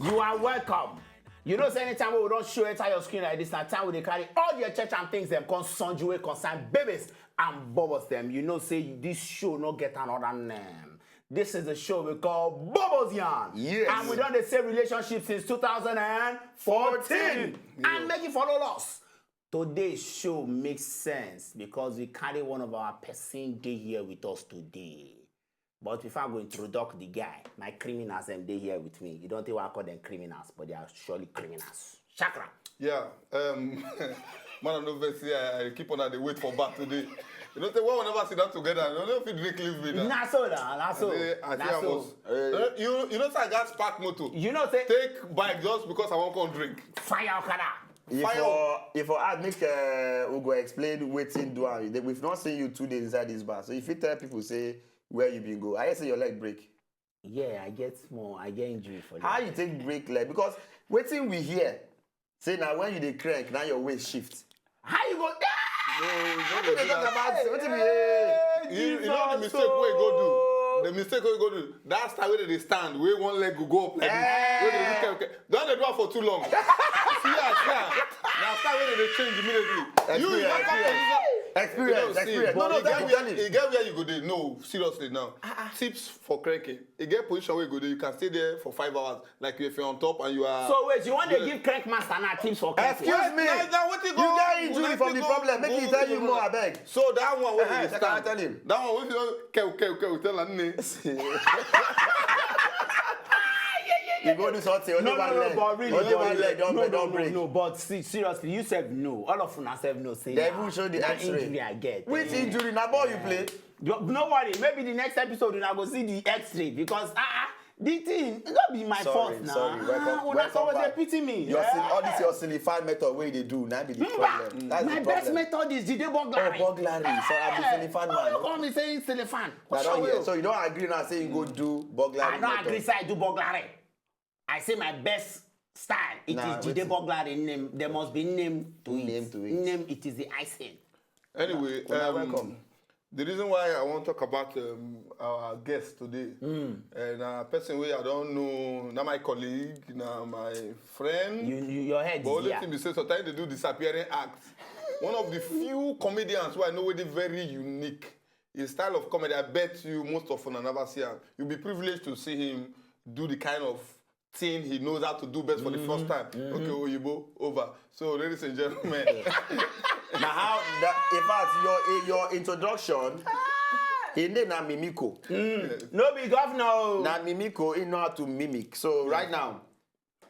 You are welcome. You know, anytime we don't show it on your screen like this, now time we carry all your church and things them concern you, concern babies and bubbles them. You know, say this show not get another name. This is the show we call BOBOS YARN. Yes. And we done the same relationship since 2014. Yeah. And make it follow us. Today's show makes sense because we carry one of our person day here with us today. But before I go introduce the guy, my criminals them they here with me. You don't think I call them criminals, but they are surely criminals. Chakra. Yeah, man, I'm not very I keep on the wait for back today. You know, we never sit down together. You don't know if you drink live with that. Nah, so nah, nah, so. You know, say I got spark motor. You know, say Take bike just because I won't come drink. fire Okada. If I make Ugo explain waiting do we've not seen you 2 days inside this bar. So if you tell people say where you been go, I say your leg break. Yeah, I get injury for that. How you take break leg? Because waiting we hear. Say now when you dey crank, now your waist shift. How you go? What you talk about? What You know the mistake where you go do. The mistake where you go do. That's the way they stand. Where one leg will go up like this. Okay. Don't they do it for too long. see. Now start when they change immediately. Experience. No, you get where you go there. No, seriously now. Tips for cranking. You get position where you go there. You can stay there for 5 hours. Like if you're on top and you are. So wait, you want to give crank master now tips for cranking? Excuse me. You get injury from the problem. Make me tell you more, I beg. So that one where you I stand. tell him. That one where you tell her name. You go do something. No, but really, don't break. No, but seriously, you said no. All of us said no. Say They even show the X-ray. injury I get. Which injury? Now ball you play? No worry. Maybe the next episode we will go see the X-ray because the thing it not be my fault now. Sorry, welcome always back. pity me. All this your sillified method way they do now be the problem. That's my the best problem. method is the burglary. Oh, burglary. So I'm the sillified You man. call me saying sillified. So you don't agree now saying you go do burglary? I don't agree say I do burglary. I say my best style. It is Jide burglary name. There must be name to it. Name it is the icing. Anyway, welcome. The reason why I want to talk about our guest today, and a person where I don't know, not my colleague, not my friend. Your head but is only here. thing we say sometimes they do disappearing acts. One of the few comedians who I know is very unique. His style of comedy, I bet you most of them never see him. You'll be privileged to see him do the kind of thing he knows how to do best for the first time. Okay, Oyibo, over. So, ladies and gentlemen. Now how that in fact your introduction he name na Mimiko. No be governor. Na Mimiko he know how to mimic. So right now,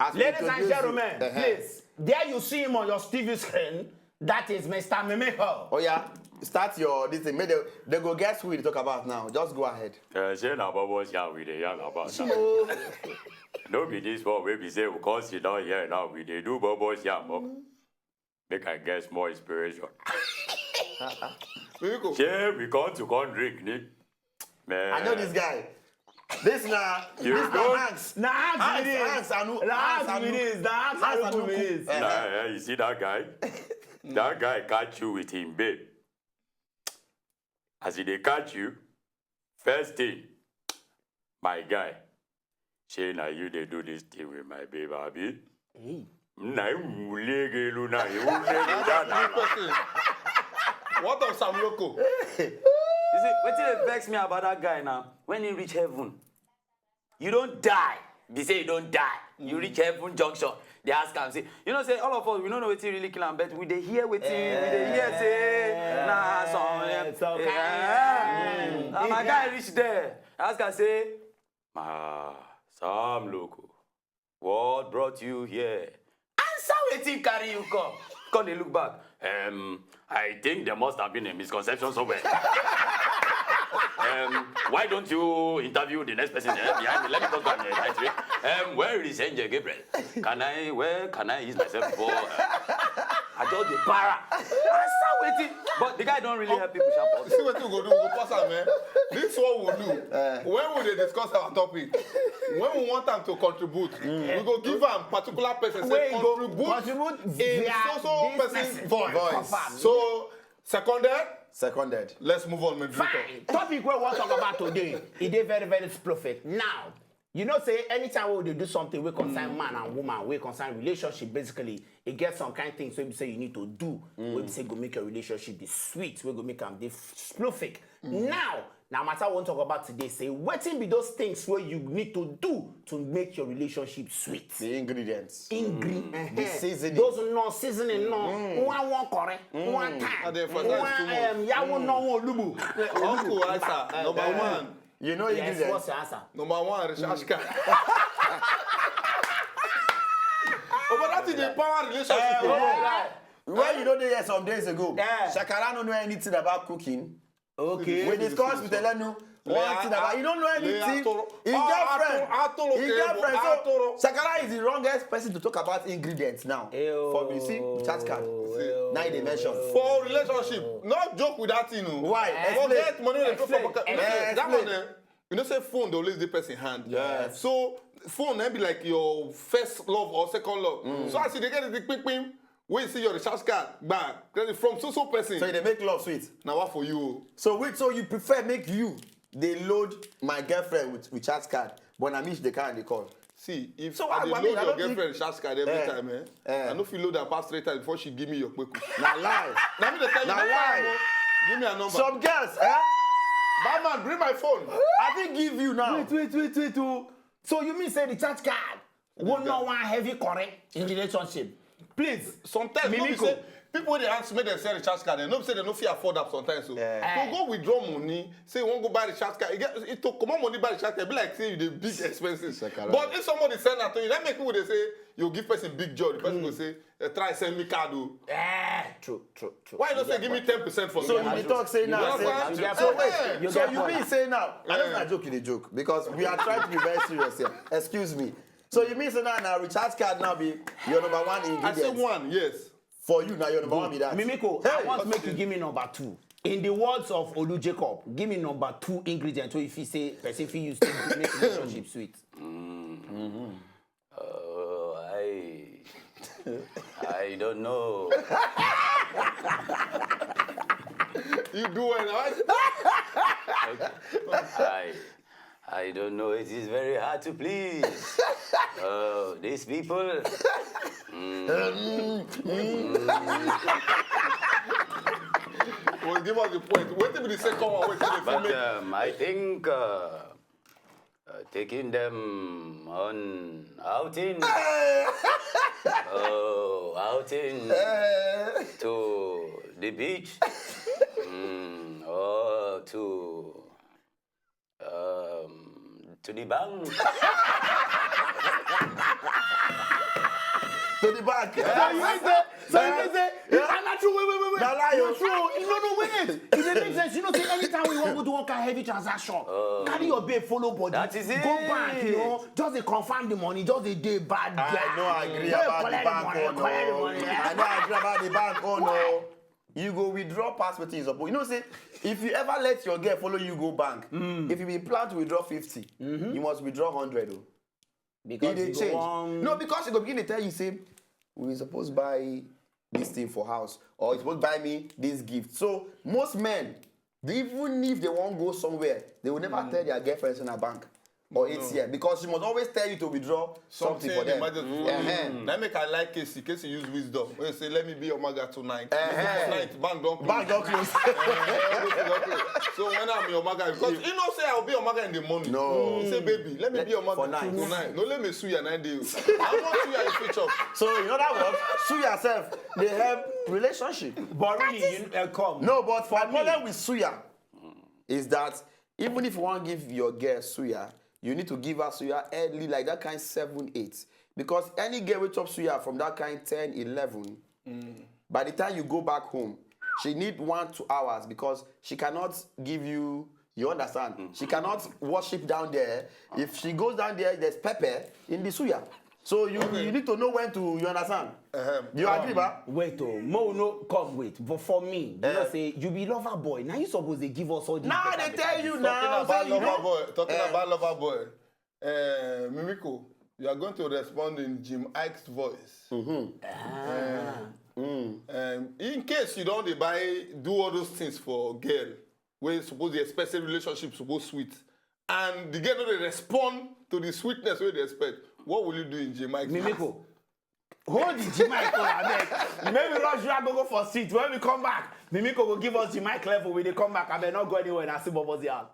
as Ladies and gentlemen, please, there you see him on your TV screen. That is Mr. Mimiko. Oh yeah, start your this thing. Maybe they go guess who we talk about now. Just go ahead. Say na BOBOS YARN we dey yarn about now. No be this one wey be say because you don hear now we dey do BOBOS YARN, but make I get more inspiration. Say we come drink, Nick. Man. I know this guy. This na Hanks. Na Hanks You see that guy? That guy catch you with him babe. As he dey catch you, first thing, my guy, say na you dey do this thing with my babe, abi? What of Sam Loco? You see, what it vex me about that guy now? When he reach heaven, you don't die. They say you don't die. You reach heaven junction. They ask him, say, you know, say all of us, we don't know what he really kill him, but we dey hear what he, we dey hear say, nah, so, and my guy reach there. Ask him, say, Sam Loco, what brought you here? answer what he carry you come. Come they look back. I think there must have been a misconception somewhere. Why don't you interview the next person there behind me? Let me talk about the right way. Where is Angel Gabriel? Where can I use myself for? I told you, para. Answer waiting. But the guy don't really help people sharp up. See what you go do, go pass am, man. This is what we'll do. When will they discuss our topic? When we want them to contribute, we go give them particular person say contribute in so person's voice. So, seconded. Let's move on, my Fine. Topic we want to talk about today. It is very, very perfect. Now, You know, say anytime we do something, we concern man and woman, we concern relationship. Basically, it gets some kind of things. So we say you need to do. We say go make your relationship be sweet. We go make them be fluffy. Now matter what we talk about today. Say what be those things where you need to do to make your relationship sweet. The ingredients. The seasoning. Those no seasoning, no. One correct, one time. Uncle answer number one. You know Yes, ingredients. what's your answer? Number one, recharge card. Oh, but that is the power relationship. When you know there some days ago, Yeah. Shakara don't know anything about cooking. Okay. We discussed with Elenu one thing about you don't know anything. His girlfriend. So Shakara is the wrongest person to talk about ingredients now. For you see, chat card. Now they mention. For relationship, not joke with that thing. Why? Forget money they throw for Explain. that one. You know, say phone they always the person hand. Yes. So phone then be like your first love or second love. So as you they get the ping. When you see your recharge card back from so person. So they make love sweet. Now what for you? So you prefer make you they load my girlfriend with chat card, but I miss the car and they call. See, if So I I dey mean, load I your don't girlfriend recharge card every time, I know if you load her past 3 times before she give me your quick. Now lie. Now me dey tell you, Now next why? time, give me a number. Some girls, Batman, bring my phone. I think give you now. Wait. So you mean say the chat card won't know one heavy correct in relationship? Please. Sometimes no be Mimiko. say people wey dey ask make dem sell recharge card, dem no be say dem no fit afford am sometimes. So to go withdraw money, say you wan go buy recharge card, it to comot money buy recharge card, be like say you dey big expenses. But if somebody send am to you, that make people dey say you give person big joy. The person go say, try send me card o. True. Why you no say give me 10% for So me? you dey talk say now. You Say, get so point. wait. So you mean say now? I know not joke, you dey joke because we are trying to be very serious here. Excuse me. So you mean say now recharge card now be your number one ingredient? I say one, yes. For you now your number one be that. Mimiko, I want to make you give me number 2. In the words of Olu Jacob, give me number 2 ingredient. So if you say person fit use to make relationship sweet. I don't know. You do it, right? I don't know. It is very hard to please. These people. Well, give us the point. Wait till the second one. Wait till the But film. I think taking them on outing. Outing to the beach. Or to the bank. To the back. So you say, I'm not true. Wait. Now lie, You're yo. true. No, wait. It dey make sense. You know, say anytime we want to do one kind of heavy transaction, carry your babe, follow body, That is it. go back, you know, just they confirm the money, just they day bad guy. I know agree Just about the collect bank money, oh collect the no. money. I know agree about the bank oh no. You go withdraw past what is supposed. You know, say if you ever let your girl follow you go bank, if you be plan to withdraw 50, you must withdraw 100. Oh. Because It dey you change. go on. No, because you go begin to tell you say we supposed to buy this thing for house or you supposed to buy me this gift. So most men, even if they won't go somewhere, they will never tell their girlfriends in a bank or ATM because she must always tell you to withdraw something for them. That make I like Casey use wisdom. When you say, let me be your maga tonight. Tonight, bank don't close. Bank don't close. So when I'm your maga, because you know say I'll be your maga in the morning. No. You say, baby, let me be your maga For night. tonight. No, let me sue you 9 days. I want sue you in future. So in other words, sue yourself. They help relationship. But really, you come. No, but for problem with suya is that even if you want to give your girl suya, you need to give her suya early, like that kind 7, 8. Because any girl will chop suya from that kind 10, 11, by the time you go back home, she need 1, 2 hours because she cannot give you, you understand? She cannot worship down there. If she goes down there, there's pepper in the suya. So you need to know when to, you understand? You agree, ba? Wait, Mo, no, come wait. But for me, you know, say you be lover boy. Now you suppose they give us all these. Now better they tell you Talking now. about say you lover know. boy. Talking about lover boy. Mimiko, you are going to respond in Jim Ike's voice. In case you don't do all those things for girl, where suppose the expensive relationship suppose sweet, and the girl no dey respond to to the sweetness wey dey expect, what will you do in Jamaica? Mimiko, hold the Jamaica, abeg. Maybe rush you go for seat. When we come back, Mimiko will give us Jamaica level. When they come back, I better not go anywhere and I see Bobos Yarn.